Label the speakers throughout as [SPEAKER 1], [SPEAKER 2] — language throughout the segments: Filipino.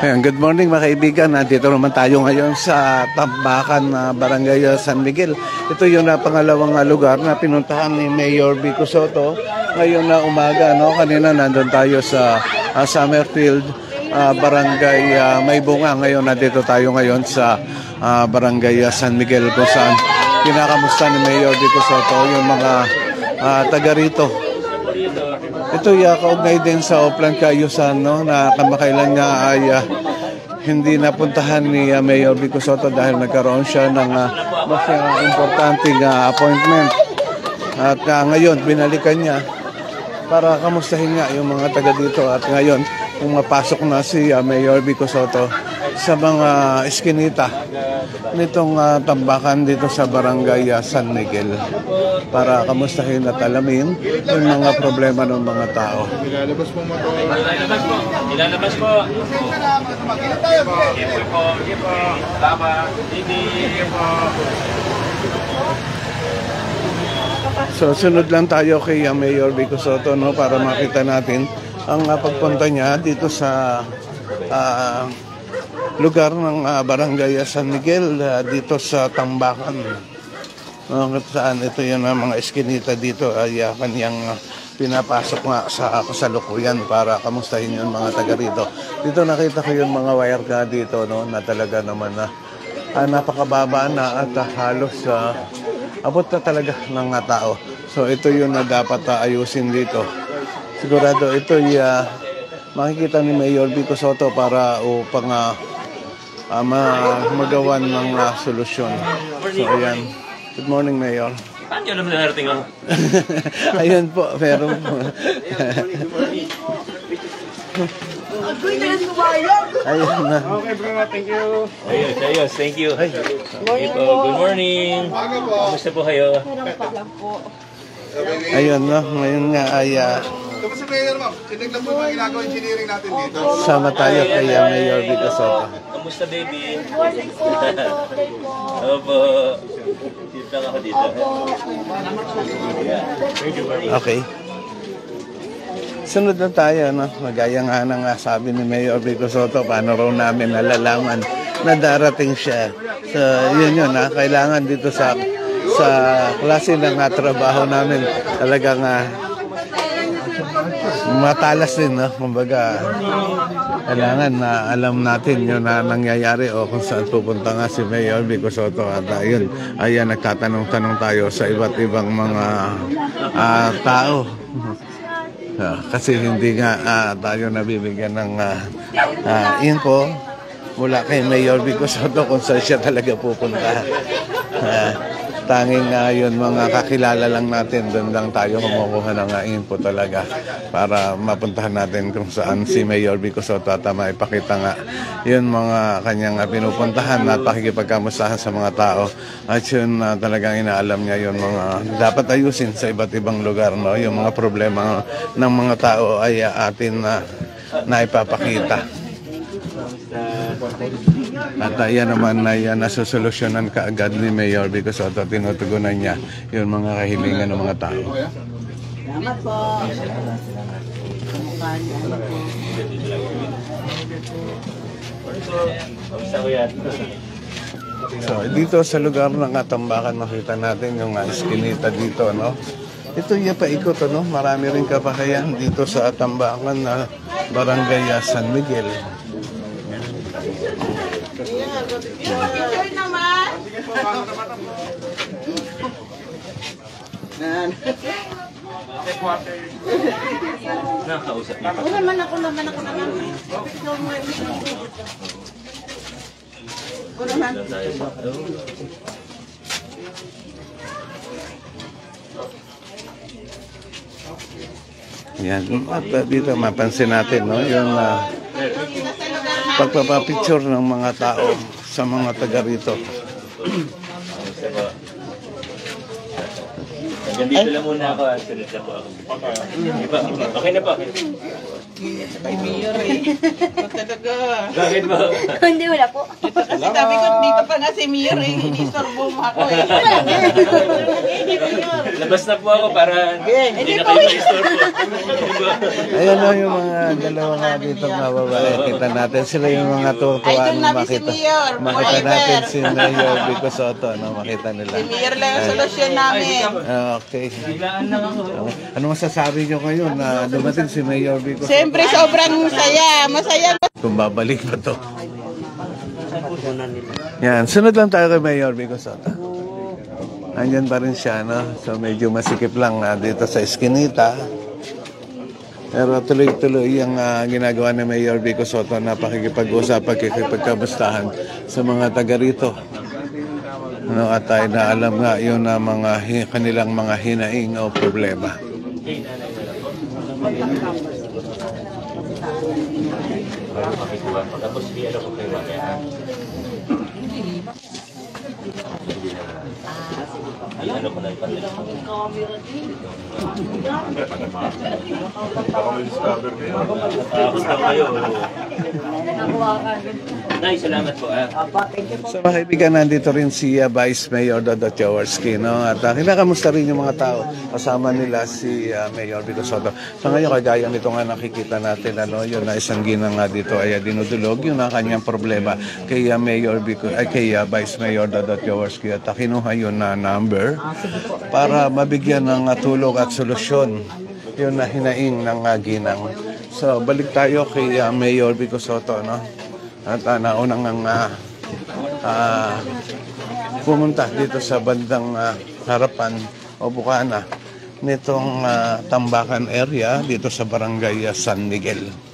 [SPEAKER 1] Ayan, good morning mga kaibigan. Nandito naman tayo ngayon sa Tambakan na Barangay San Miguel. Ito yung pangalawang lugar na pinuntahan ni Mayor Vico Sotto ngayon na umaga. No? Kanina nandun tayo sa Summerfield, Barangay Maybunga. Ngayon nandito tayo ngayon sa Barangay San Miguel kung saan kinakamusta ni Mayor Vico Sotto yung mga taga rito. Ito kaugnay din sa Oplan Kaayusan, no, na kamakailan nga ay hindi napuntahan ni Mayor Vico Sotto dahil nagkaroon siya ng mas importanteng appointment. At ngayon, binalikan niya para kamustahin nga yung mga taga dito. At ngayon, kung mapasok na si Mayor Vico Sotto sa mga eskinita nitong tambakan dito sa Barangay San Miguel para kamustahin at alamin yung mga problema ng mga tao.
[SPEAKER 2] Ilalabas po mo ito. Ilalabas po.
[SPEAKER 1] So sunod lang tayo kay Mayor Vico Sotto, no, para makita natin ang pagpunta niya dito sa lugar ng Barangay San Miguel dito sa Tambakan. Saan ito yung mga eskinita dito ay kanyang pinapasok nga sa kasalukuyan para kamustahin yung mga taga rito. Dito nakita ko yung mga wire ka dito, no, na talaga naman na napakababa na at halos abot na talaga ng tao. So ito yung na dapat ayusin dito. Sigurado ito makikita ni Mayor Vico Sotto para upang magawan ng solusyon. So ayan. Good morning, Mayor.
[SPEAKER 2] Paano nyo naman narating ako?
[SPEAKER 1] Ayun po, meron po. Ayun na.
[SPEAKER 2] Okay, bro. Thank you. Ayos. Thank you. Good morning. Kamusta po kayo?
[SPEAKER 1] Ayun, no? Ngayon nga ay
[SPEAKER 3] Kamusta Mayor, ma'am? Tinignan po ba ginagawa engineering natin dito?
[SPEAKER 1] sama tayo kay Mayor Vico Sotto.
[SPEAKER 2] Kamusta, baby? Opo. Dito lang ako dito.
[SPEAKER 1] Okay. Sunod na tayo, no? Magaya nga ng sabi ni Mayor Vico Sotto, paano raw namin nalalaman na darating siya. So, yun, kailangan dito sa klase ng trabaho namin talagang matalas din, no? Kumbaga, kailangan na alam natin yun na nangyayari o kung saan pupunta nga si Mayor Vico Sotto. At ayun, nagtatanong-tanong tayo sa iba't ibang mga tao. Kasi hindi nga tayo nabibigyan ng info mula kay Mayor Vico Sotto kung saan siya talaga pupunta. Tanging yun, mga kakilala lang natin, doon lang tayo kumukuha ng info talaga para mapuntahan natin kung saan si Mayor Vico Sotto at maipakita nga yun mga kanyang pinupuntahan at pakikipagkamustahan sa mga tao. At yun talagang inaalam niya yun mga dapat ayusin sa iba't ibang lugar, no? Yung mga problema ng mga tao ay atin na ipapakita. At yan naman ay nasusolusyonan kaagad ni Mayor Vico Sotto. Tinutugunan niya yung mga kahilingan ng mga tao.
[SPEAKER 4] Salamat po.
[SPEAKER 1] So dito sa lugar ng Tambakan makita natin yung eskinita dito, no? Ito yung paikot, no? Marami rin kabahayan dito sa Tambakan na Barangay San Miguel.
[SPEAKER 2] Nakakausap niyo.
[SPEAKER 4] Ako naman ako naman.
[SPEAKER 1] Yan. At dito mapansin natin, no? Yung pagpapapicture ng mga tao sa mga taga rito.
[SPEAKER 2] Hanggang dito lang muna ako. Sunod na po ako. Okay na po.
[SPEAKER 5] sa kay Mayor eh. Talaga.
[SPEAKER 2] Bakit ba?
[SPEAKER 4] Hindi, wala po.
[SPEAKER 5] Ito kasi sabi ko, dito pa nga si Mayor eh. Inistorbo mo ako eh.
[SPEAKER 2] Labas na po ako para hindi na kayo ma-istorbo.
[SPEAKER 1] Ayan na yung mga dalawa nga dito mga babae. Kita natin sila yung mga tuwa
[SPEAKER 5] Idol
[SPEAKER 1] nung
[SPEAKER 5] namin si
[SPEAKER 1] makita.
[SPEAKER 5] Mayor,
[SPEAKER 1] Makita
[SPEAKER 5] forever.
[SPEAKER 1] natin si Mayor Vico Soto. No? Makita nila.
[SPEAKER 5] Si Mayor lang ang solusyon namin.
[SPEAKER 1] Okay.
[SPEAKER 2] Biglaan lang ako.
[SPEAKER 1] Ano masasabi nyo ngayon na dumating si Mayor Vico Soto?
[SPEAKER 5] Siyempre sobrang saya. Masaya.
[SPEAKER 1] Kung babalik pa to. Yan. Sunod lang tayo kay Mayor Vico Soto. Andyan pa rin siya, no? So medyo masikip lang dito sa Eskinita. Pero tuloy-tuloy yung ginagawa ni Mayor Vico Soto na pakikipag-usap, pakikipagkamustahan sa mga taga rito. No, at tayo na alam nga yun na kanilang mga hinaing o problema.
[SPEAKER 2] Tapos i-ano ko kayo mamaya. I-ano ko na ipansin. Tapos na kayo. Nay, salamat po.
[SPEAKER 1] Sa mga kaibigan, nandito rin si Vice Mayor Dodot Jaworski, no? At kinakamusta rin yung mga tao. Kasama nila si Mayor Vico Soto. Sa ngayon, kagaya nito nga nakikita natin, ano, yun na isang ginang nga dito ay dinudulog yung kanyang problema kay kay Vice Mayor Dodot Jaworski. At kinuha yun na number para mabigyan ng tulong at solusyon yun na hinaing ng ginang. So, balik tayo kay Mayor Vico Soto, no? At naunang pumunta dito sa bandang harapan o bukana nitong Tambakan area dito sa barangay San Miguel.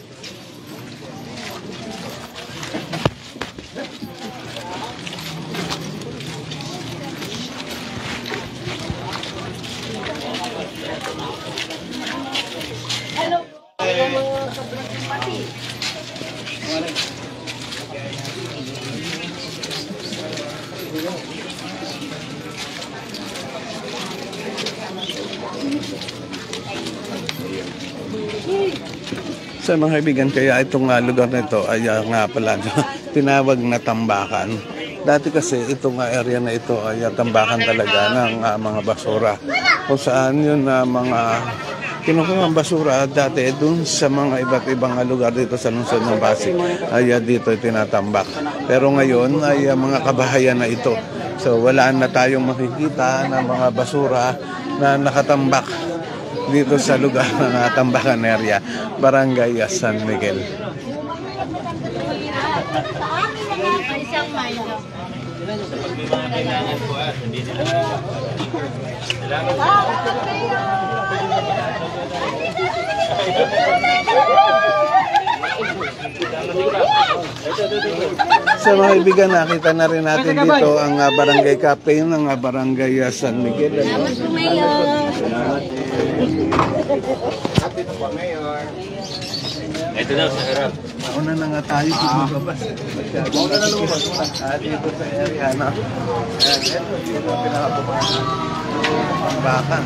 [SPEAKER 1] Sa mga kaibigan, kaya itong lugar na ito ay nga pala tinawag na Tambakan. Dati kasi itong area na ito ay tambakan talaga ng mga basura. Kung saan yun mga kinukuha ang basura dati dun sa mga iba't ibang lugar dito sa lungsod ng Pasig ay dito tinatambak. Pero ngayon ay mga kabahayan na ito. So wala na tayong makikita ng mga basura na nakatambak dito sa lugar ng Tambakan area, Barangay San Miguel.
[SPEAKER 4] Isang mayo.
[SPEAKER 2] Sa pag may mga kailangan po, hindi nila. Salamat
[SPEAKER 1] Sa mga kaibigan, nakita na rin natin dito ang barangay captain ng barangay San Miguel.
[SPEAKER 4] Salamat po, Mayor.
[SPEAKER 2] Ito daw sa harap.
[SPEAKER 1] Una na nga tayo lumabas. Una na lumabas. Dito sa area na. Ito pinakabukanan ng Tambakan.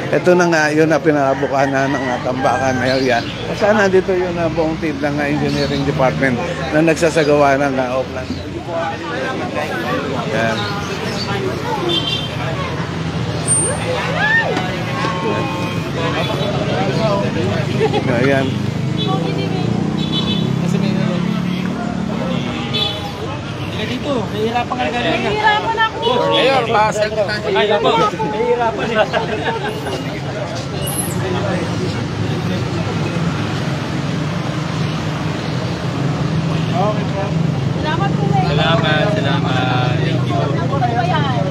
[SPEAKER 1] Ito na nga yun na pinakabukanan ng Tambakan area. Sana dito yun na buong team ng engineering department na nagsasagawa ng Oplan. Yan. Ayan.
[SPEAKER 5] Dito, nahihirapan ka na.
[SPEAKER 4] Nahihirapan ako.
[SPEAKER 5] Mayor, pasagot na siya.
[SPEAKER 2] Ay, ako. Nahihirapan eh.
[SPEAKER 4] Salamat po, Mayor.
[SPEAKER 2] Salamat, salamat. Thank you.
[SPEAKER 4] Ano ba yan?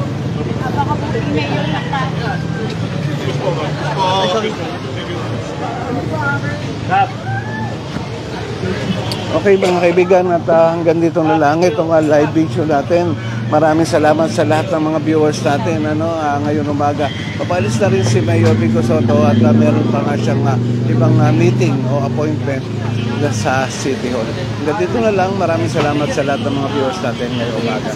[SPEAKER 4] Baka po si Mayor na tayo.
[SPEAKER 2] Kap.
[SPEAKER 1] Okay mga kaibigan, at hanggang dito na lang itong live video natin. Maraming salamat sa lahat ng mga viewers natin ngayon umaga. Papalis na rin si Mayor Vico Soto at meron pa nga siyang ibang meeting o appointment sa City Hall. Hanggang dito na lang, maraming salamat sa lahat ng mga viewers natin ngayong umaga.